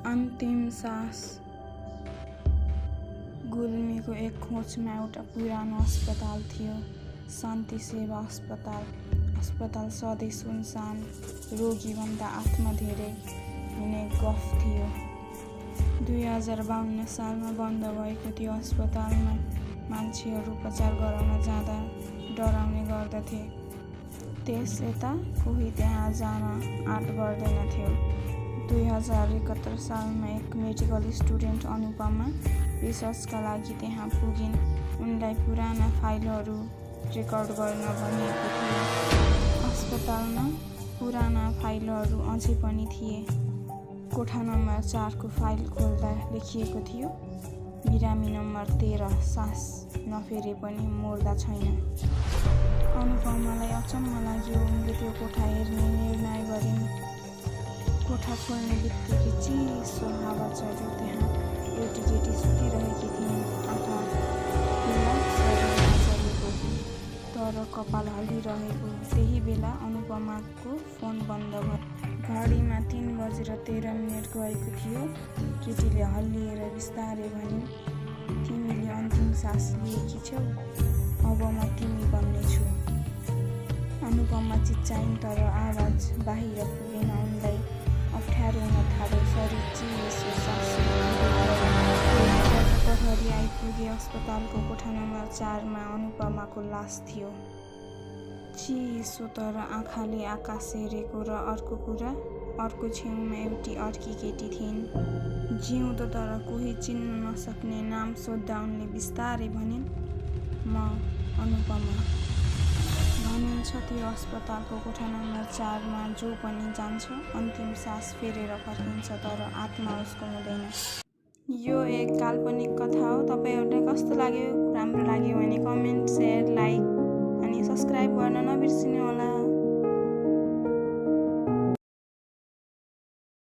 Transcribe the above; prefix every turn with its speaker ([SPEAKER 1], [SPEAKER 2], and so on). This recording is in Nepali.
[SPEAKER 1] अन्तिम सास। गुल्मीको एक खोजमा एउटा पुरानो अस्पताल थियो, शान्ति सेवा अस्पताल। अस्पताल सधैँ सुनसान, रोगीभन्दा आत्मा धेरै हुने गफ थियो। 2052 सालमा बन्द भएको त्यो अस्पतालमा मान्छेहरू उपचार गराउन जाँदा डराउने गर्दथे। त्यस यता कोही त्यहाँ जान आँट गर्दैनथ्यो। 2071 सालमा एक मेडिकल स्टुडेन्ट अनुपमा रिसर्चका लागि त्यहाँ पुगिन्। उनलाई पुराना फाइलहरू रेकर्ड गर्न भनिएको थियो। अस्पतालमा पुराना फाइलहरू अझै पनि थिए। कोठा नम्बर 4 को फाइल खोल्दा लेखिएको थियो, बिरामी नम्बर 13 सास नफेरे पनि मर्दा छैन। अनुपमालाई अचम्म लाग्यो। उनले त्यो कोठा हेर्ने निर्णय गरिन्। कोठा खोल्ने बित्तिकै चिसो हावा चल्यो। त्यहाँ एउटी केटी सुतिरहेकी थिइन्। आँखा खुल्ला, शरीर नचलेको, तर कपाल हल्लिरहेको। त्यही बेला अनुपमाको फोन बन्द भयो। घडीमा 3:13 गएको थियो। केटीले हल्लिएर बिस्तारै भनिन्, तिमीले अन्तिम सास लिएकी छौ, अब म तिमी बन्ने छु। अनुपमा चिच्चाइन्, तर आवाज बाहिर पुगेन। उनलाई अप्ठ्यारो हुन थाल्यो। शरीर चिसो, सास प्रहरी आइपुगे। अस्पतालको कोठा नम्बर 4 मा अनुपमाको लास थियो। चिसो, तर आँखाले आकाश हेरेको। र अर्को कुरा, अर्को छेउमा एउटी अर्की केटी थिइन्, जिउँदो तर कोही चिन्न नसक्ने। नाम सोध्दा उनले बिस्तारै भनिन्, म अनुपमा। भनिन्छ त्यो अस्पतालको कोठा नम्बर 4 मा जो पनि जान्छ अन्तिम सास फेरेर फर्किन्छ, तर आत्मा उसको हुँदैन। यो एक काल्पनिक कथा हो। तपाईहरुलाई कस्तो लाग्यो? राम्रो लाग्यो भने कमेन्ट, शेयर, लाइक अनि सब्स्क्राइब गर्न नबिर्सिनु होला।